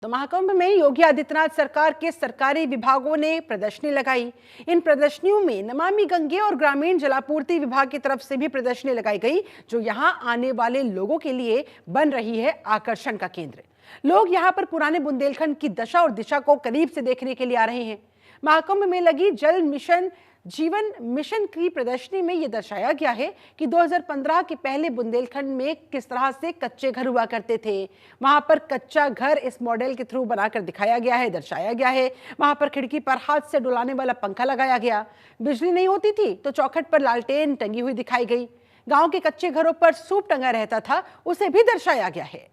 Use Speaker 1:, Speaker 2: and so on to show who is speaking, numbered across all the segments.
Speaker 1: तो महाकुंभ में योगी आदित्यनाथ सरकार के सरकारी विभागों ने प्रदर्शनी लगाई। इन प्रदर्शनियों में नमामि गंगे और ग्रामीण जलापूर्ति विभाग की तरफ से भी प्रदर्शनी लगाई गई, जो यहां आने वाले लोगों के लिए बन रही है आकर्षण का केंद्र। लोग यहां पर पुराने बुंदेलखंड की दशा और दिशा को करीब से देखने के लिए आ रहे हैं। महाकुंभ में लगी जल मिशन जीवन मिशन की प्रदर्शनी में यह दर्शाया गया है कि 2015 के पहले बुंदेलखंड में किस तरह से कच्चे घर हुआ करते थे। वहां पर कच्चा घर इस मॉडल के थ्रू बनाकर दिखाया गया है, दर्शाया गया है। वहां पर खिड़की पर हाथ से डुलाने वाला पंखा लगाया गया। बिजली नहीं होती थी तो चौखट पर लालटेन टंगी हुई दिखाई गई। गांव के कच्चे घरों पर सूप टंगा रहता था, उसे भी दर्शाया गया है।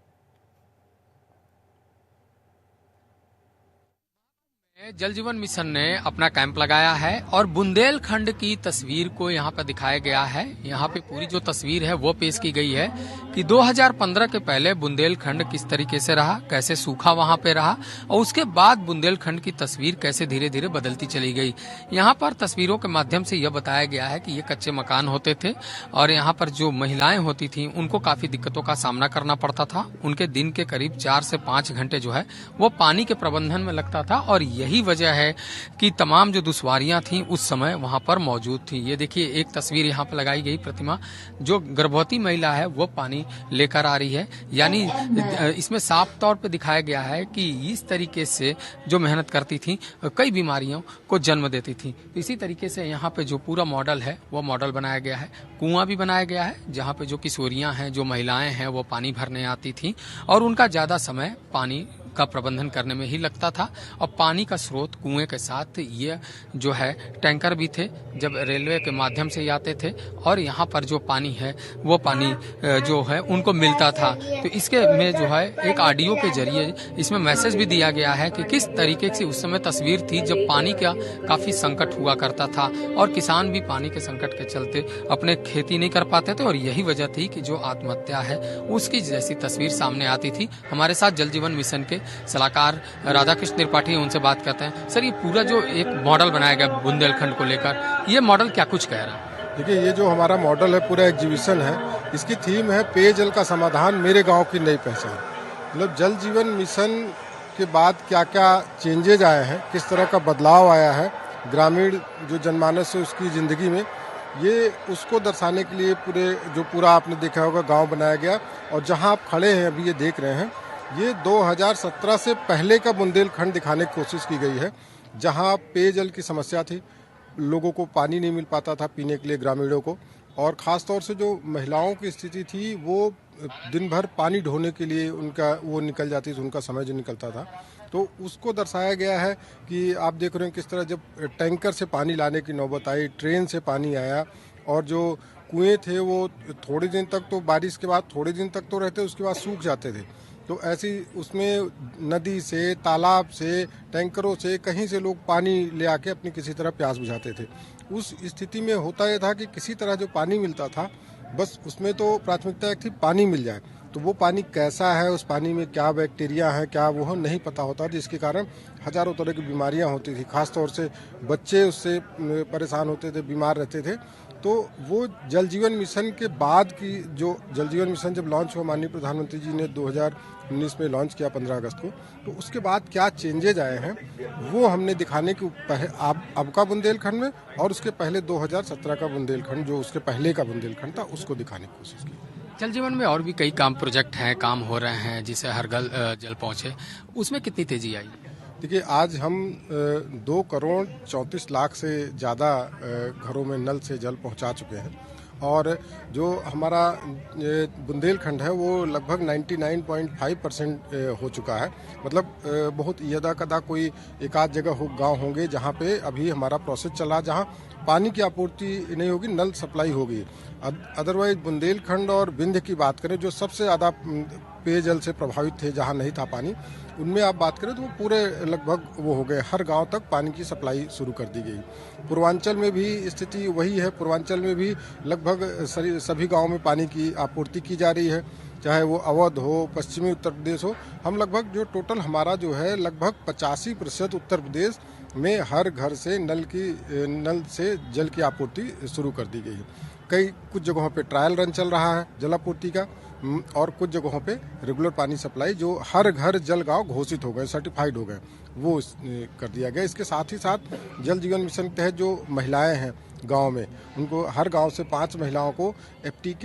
Speaker 2: जल जीवन मिशन ने अपना कैंप लगाया है और बुंदेलखंड की तस्वीर को यहाँ पर दिखाया गया है। यहाँ पे पूरी जो तस्वीर है वो पेश की गई है कि 2015 के पहले बुंदेलखंड किस तरीके से रहा, कैसे सूखा वहाँ पे रहा और उसके बाद बुंदेलखंड की तस्वीर कैसे धीरे धीरे बदलती चली गई। यहाँ पर तस्वीरों के माध्यम से यह बताया गया है कि ये कच्चे मकान होते थे और यहाँ पर जो महिलाएं होती थी उनको काफी दिक्कतों का सामना करना पड़ता था। उनके दिन के करीब 4 से 5 घंटे जो है वो पानी के प्रबंधन में लगता था और यही वजह है कि तमाम जो दुश्वारियां थी उस समय वहां पर मौजूद थी। ये देखिए एक तस्वीर यहाँ पर लगाई गई प्रतिमा, जो गर्भवती महिला है वो पानी लेकर आ रही है। यानी इसमें साफ तौर पे दिखाया गया है कि इस तरीके से जो मेहनत करती थी कई बीमारियों को जन्म देती थी। तो इसी तरीके से यहाँ पे जो पूरा मॉडल है वो मॉडल बनाया गया है। कुआं भी बनाया गया है जहाँ पे जो किशोरियां हैं, जो महिलाएं हैं वो पानी भरने आती थी और उनका ज्यादा समय पानी का प्रबंधन करने में ही लगता था। और पानी का स्रोत कुएं के साथ ये जो है टैंकर भी थे, जब रेलवे के माध्यम से आते थे और यहाँ पर जो पानी है वो पानी जो है उनको मिलता था। तो इसके में जो है एक ऑडियो के जरिए इसमें मैसेज भी दिया गया है कि किस तरीके से उस समय तस्वीर थी जब पानी का काफी संकट हुआ करता था और किसान भी पानी के संकट के चलते अपने खेती नहीं कर पाते थे और यही वजह थी कि जो आत्महत्या है उसकी जैसी तस्वीर सामने आती थी। हमारे साथ जल जीवन मिशन के सलाहकार राधाकृष्ण त्रिपाठी, उनसे बात करते हैं। सर, ये पूरा जो एक मॉडल बनाया गया बुंदेलखंड को लेकर, ये मॉडल क्या कुछ कह रहा है?
Speaker 3: देखिए, ये जो हमारा मॉडल है पूरा एग्जीबिशन है, इसकी थीम है पेयजल का समाधान, मेरे गांव की नई पहचान। मतलब जल जीवन मिशन के बाद क्या क्या चेंजेज आए हैं, किस तरह का बदलाव आया है ग्रामीण जो जनमानस है उसकी जिंदगी में, ये उसको दर्शाने के लिए पूरा आपने देखा होगा गांव बनाया गया। और जहां आप खड़े हैं अभी ये देख रहे हैं, ये 2017 से पहले का बुंदेलखंड दिखाने की कोशिश की गई है, जहां पेयजल की समस्या थी, लोगों को पानी नहीं मिल पाता था पीने के लिए, ग्रामीणों को। और ख़ास तौर से जो महिलाओं की स्थिति थी वो दिन भर पानी ढोने के लिए वो निकल जाती थी, उनका समय जो निकलता था। तो उसको दर्शाया गया है कि आप देख रहे हैं किस तरह जब टैंकर से पानी लाने की नौबत आई, ट्रेन से पानी आया और जो कुएँ थे वो थोड़े दिन तक तो बारिश के बाद थोड़े दिन तक तो रहते, उसके बाद सूख जाते थे। तो ऐसी उसमें नदी से, तालाब से, टैंकरों से, कहीं से लोग पानी ले आके अपनी किसी तरह प्यास बुझाते थे। उस स्थिति में होता यह था कि किसी तरह जो पानी मिलता था, बस उसमें तो प्राथमिकता एक थी पानी मिल जाए। तो वो पानी कैसा है, उस पानी में क्या बैक्टीरिया है, क्या वो नहीं पता होता, जिसके कारण हजारों तरह की बीमारियां होती थी। खासतौर से बच्चे उससे परेशान होते थे, बीमार रहते थे। तो वो जल जीवन मिशन के बाद की जो जल जीवन मिशन जब लॉन्च हुआ, माननीय प्रधानमंत्री जी ने 2019 में लॉन्च किया 15 अगस्त को, तो उसके बाद क्या चेंजेज आए हैं वो हमने दिखाने की अब का बुंदेलखंड में और उसके पहले 2017 का बुंदेलखंड, जो उसके पहले का बुंदेलखंड था, उसको दिखाने की कोशिश की।
Speaker 2: जल जीवन में और भी कई प्रोजेक्ट हैं, काम हो रहे हैं जिससे हर घर जल पहुंचे, उसमें कितनी तेजी आई?
Speaker 3: देखिए, आज हम 2 करोड़ 34 लाख से ज़्यादा घरों में नल से जल पहुंचा चुके हैं और जो हमारा बुंदेलखंड है वो लगभग 99.5% हो चुका है। मतलब बहुत यदा कदा कोई एक आध जगह गांव होंगे जहां पे अभी हमारा प्रोसेस चला, जहां पानी की आपूर्ति नहीं होगी, नल सप्लाई होगी। अदरवाइज बुंदेलखंड और विंध्य की बात करें, जो सबसे ज़्यादा पेयजल से प्रभावित थे, जहां नहीं था पानी, उनमें आप बात करें तो वो पूरे लगभग वो हो गए, हर गांव तक पानी की सप्लाई शुरू कर दी गई। पूर्वांचल में भी स्थिति वही है, पूर्वांचल में भी लगभग सभी गांवों में पानी की आपूर्ति की जा रही है, चाहे वो अवध हो, पश्चिमी उत्तर प्रदेश हो। हम लगभग जो टोटल हमारा जो है लगभग 85% उत्तर प्रदेश में हर घर से नल से जल की आपूर्ति शुरू कर दी गई है। कुछ जगहों पे ट्रायल रन चल रहा है जलापूर्ति का, और कुछ जगहों पे रेगुलर पानी सप्लाई जो हर घर जल गांव घोषित हो गए, सर्टिफाइड हो गए, वो कर दिया गया। इसके साथ ही साथ जल जीवन मिशन के तहत जो महिलाएं हैं गांव में, उनको हर गांव से 5 महिलाओं को FTK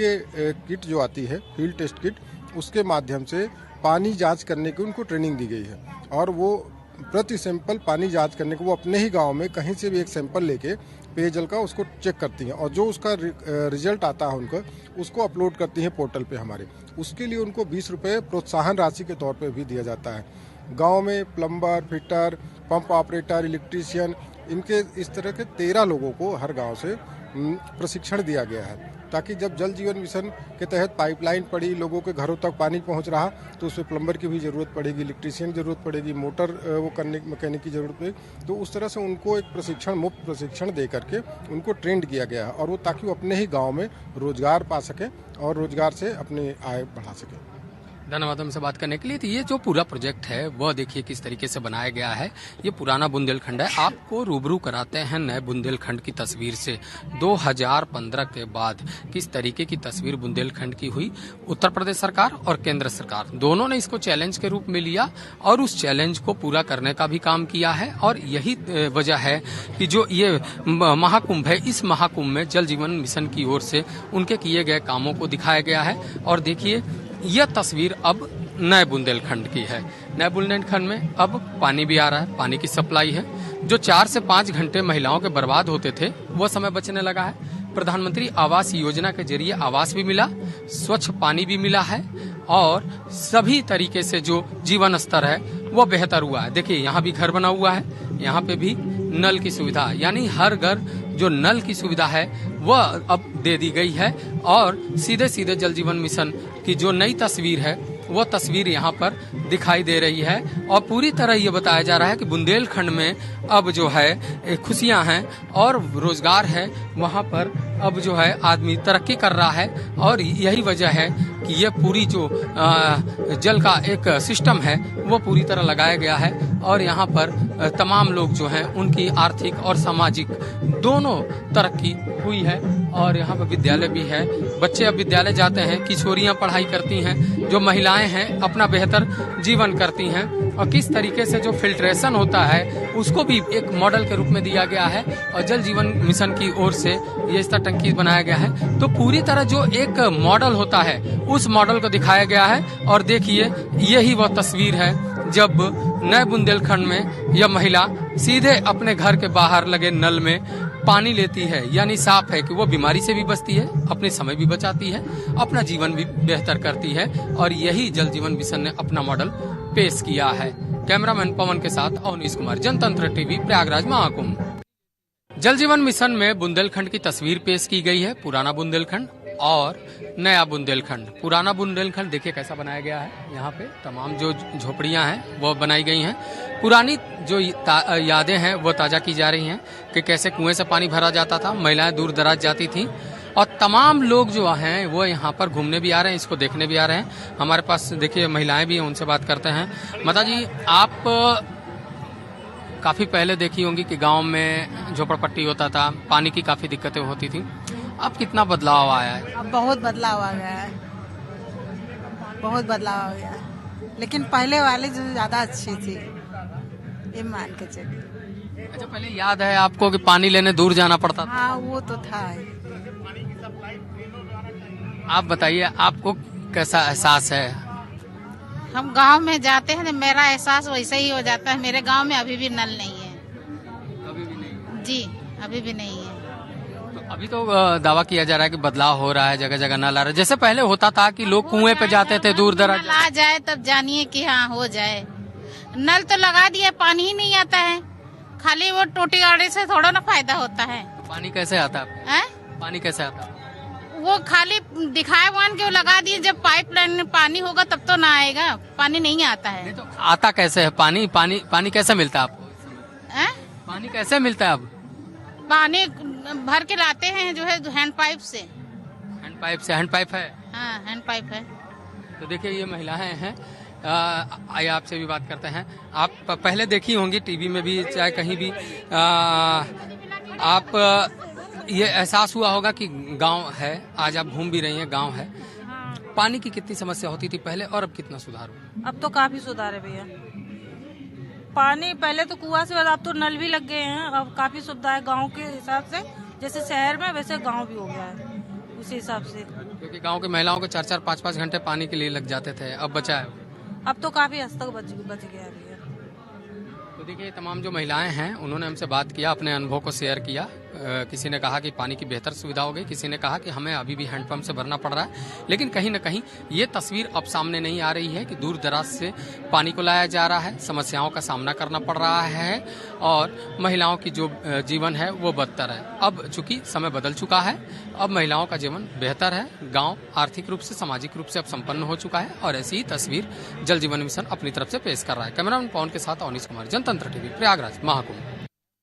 Speaker 3: किट जो आती है, फील्ड टेस्ट किट, उसके माध्यम से पानी जांच करने की उनको ट्रेनिंग दी गई है। और वो प्रति सैंपल पानी जांच करने को वो अपने ही गांव में कहीं से भी एक सैंपल लेके पेयजल का उसको चेक करती हैं, और जो उसका रिजल्ट आता है उनका, उसको अपलोड करती हैं पोर्टल पे हमारे। उसके लिए उनको 20 रुपये प्रोत्साहन राशि के तौर पे भी दिया जाता है। गांव में plumber, fitter, pump operator, electrician, इनके इस तरह के 13 लोगों को हर गांव से प्रशिक्षण दिया गया है, ताकि जब जल जीवन मिशन के तहत पाइपलाइन पड़ी, लोगों के घरों तक पानी पहुंच रहा, तो उसमें प्लम्बर की भी ज़रूरत पड़ेगी, इलेक्ट्रीशियन की ज़रूरत पड़ेगी, मोटर वो करने मैकेनिक की ज़रूरत पड़ेगी। तो उस तरह से उनको एक प्रशिक्षण, मुफ्त प्रशिक्षण दे करके उनको ट्रेंड किया गया है, और वो ताकि वो अपने ही गाँव में रोजगार पा सकें और रोजगार से अपनी आय बढ़ा सकें।
Speaker 2: धन्यवाद हमसे बात करने के लिए। तो ये जो पूरा प्रोजेक्ट है वह देखिए किस तरीके से बनाया गया है। ये पुराना बुंदेलखंड है। आपको रूबरू कराते हैं नए बुंदेलखंड की तस्वीर से। 2015 के बाद किस तरीके की तस्वीर बुंदेलखंड की हुई। उत्तर प्रदेश सरकार और केंद्र सरकार दोनों ने इसको चैलेंज के रूप में लिया और उस चैलेंज को पूरा करने का भी काम किया है। और यही वजह है कि जो ये महाकुंभ है, इस महाकुंभ में जल जीवन मिशन की ओर से उनके किए गए कामों को दिखाया गया है। और देखिए यह तस्वीर अब नए बुंदेलखंड की है। नए बुंदेलखंड में अब पानी भी आ रहा है, पानी की सप्लाई है। जो 4 से 5 घंटे महिलाओं के बर्बाद होते थे वो समय बचने लगा है। प्रधानमंत्री आवास योजना के जरिए आवास भी मिला, स्वच्छ पानी भी मिला है और सभी तरीके से जो जीवन स्तर है वो बेहतर हुआ है। देखिए यहाँ भी घर बना हुआ है, यहाँ पे भी नल की सुविधा, यानी हर घर जो नल की सुविधा है वह अब दे दी गई है। और सीधे सीधे जल जीवन मिशन की जो नई तस्वीर है वो तस्वीर यहाँ पर दिखाई दे रही है। और पूरी तरह ये बताया जा रहा है कि बुंदेलखंड में अब जो है खुशियां हैं और रोजगार है, वहाँ पर अब जो है आदमी तरक्की कर रहा है। और यही वजह है कि ये पूरी जो जल का एक सिस्टम है वो पूरी तरह लगाया गया है। और यहाँ पर तमाम लोग जो हैं उनकी आर्थिक और सामाजिक दोनों तरक्की हुई है। और यहाँ पर विद्यालय भी है, बच्चे अब विद्यालय जाते हैं, किशोरियाँ पढ़ाई करती हैं, जो महिलाएं हैं अपना बेहतर जीवन करती हैं। और किस तरीके से जो फिल्ट्रेशन होता है उसको भी एक मॉडल के रूप में दिया गया है और जल जीवन मिशन की ओर से ये इस तरह टंकी बनाया गया है। तो पूरी तरह जो एक मॉडल होता है उस मॉडल को दिखाया गया है। और देखिए यही वह तस्वीर है जब नए बुंदेलखंड में यह महिला सीधे अपने घर के बाहर लगे नल में पानी लेती है, यानी साफ है कि वो बीमारी से भी बचती है, अपने समय भी बचाती है, अपना जीवन भी बेहतर करती है। और यही जल जीवन मिशन ने अपना मॉडल पेश किया है। कैमरामैन पवन के साथ अवनीश कुमार, जनतंत्र टीवी, प्रयागराज महाकुंभ। जल जीवन मिशन में बुंदेलखंड की तस्वीर पेश की गई है, पुराना बुंदेलखंड और नया बुंदेलखंड। पुराना बुंदेलखंड देखिए कैसा बनाया गया है, यहाँ पे तमाम जो झोपड़ियाँ हैं वो बनाई गई हैं। पुरानी जो यादें हैं वो ताज़ा की जा रही हैं कि कैसे कुएं से पानी भरा जाता था, महिलाएं दूर दराज जाती थीं। और तमाम लोग जो हैं वो यहाँ पर घूमने भी आ रहे हैं, इसको देखने भी आ रहे हैं। हमारे पास देखिए महिलाएं भी हैं, उनसे बात करते हैं। माता जी, आप काफ़ी पहले देखी होंगी कि गांव में झोपड़पट्टी होता था, पानी की काफ़ी दिक्कतें होती थी। अब कितना बदलाव आया है?
Speaker 4: अब बहुत बदलाव आ गया है, बहुत बदलाव आ गया है। लेकिन पहले वाले जो ज़्यादा अच्छी थी, ये मान के चलिए।
Speaker 2: अच्छा, पहले याद है आपको कि पानी लेने दूर जाना पड़ता था?
Speaker 4: हाँ, वो तो था।
Speaker 2: आप बताइए, आपको कैसा एहसास है?
Speaker 5: हम गांव में जाते हैं तो मेरा एहसास वैसे ही हो जाता है। मेरे गांव में अभी भी नल नहीं है।
Speaker 2: अभी भी नहीं?
Speaker 5: जी, अभी भी नहीं है।
Speaker 2: तो अभी तो दावा किया जा रहा है कि बदलाव हो रहा है, जगह जगह नल आ रहा है। जैसे पहले होता था कि लोग कुएं पे जाते थे दूर दराज।
Speaker 5: नल आ जाए तब जानिए कि हाँ हो जाए। नल तो लगा दिया, पानी ही नहीं आता है। खाली वो टोटी गाड़ी से थोड़ा ना फायदा होता है।
Speaker 2: पानी कैसे आता है? पानी कैसे आता है?
Speaker 5: वो खाली दिखाए वन के लगा दिए, जब पाइपलाइन में पानी होगा तब तो ना आएगा। पानी नहीं आता है।
Speaker 2: नहीं तो आता कैसे है पानी? पानी कैसे मिलता है आपको? पानी कैसे मिलता है अब?
Speaker 5: पानी भर के लाते हैं जो है हैंड पाइप से।
Speaker 2: हैंड पाइप है?
Speaker 5: हाँ, हैंड पाइप है।
Speaker 2: तो देखिए ये महिलाएं हैं, आइए आपसे भी बात करते हैं। आप पहले देखी होंगी टीवी में भी, चाहे कहीं भी। आप ये एहसास हुआ होगा कि गांव है, आज आप घूम भी रही हैं, गांव है। पानी की कितनी समस्या होती थी पहले और अब कितना सुधार हुआ?
Speaker 6: अब तो काफी सुधार है भैया। पानी पहले तो कुआं से, अब तो नल भी लग गए हैं। अब काफी सुविधा है गांव के हिसाब से, जैसे शहर में वैसे गांव भी हो गया है उसी हिसाब से।
Speaker 2: क्योंकि गांव के महिलाओं को 4-4, 5-5 घंटे पानी के लिए लग जाते थे, अब बचा है।
Speaker 6: अब तो काफी हद तक बच गया है भैया।
Speaker 2: तो देखिए, तमाम जो महिलाएं हैं उन्होंने हमसे बात किया, अपने अनुभव को शेयर किया। किसी ने कहा कि पानी की बेहतर सुविधा हो गई, किसी ने कहा कि हमें अभी भी हैंडपंप से भरना पड़ रहा है। लेकिन कहीं न कहीं ये तस्वीर अब सामने नहीं आ रही है कि दूर दराज से पानी को लाया जा रहा है, समस्याओं का सामना करना पड़ रहा है और महिलाओं की जो जीवन है वो बदतर है। अब चूंकि समय बदल चुका है, अब महिलाओं का जीवन बेहतर है, गाँव आर्थिक रूप से, सामाजिक रूप से अब संपन्न हो चुका है और ऐसी ही तस्वीर जल जीवन मिशन अपनी तरफ से पेश कर रहा है। कैमरामैन पवन के साथ अवनीश कुमार, जनतंत्र टीवी, प्रयागराज, महाकुंभ।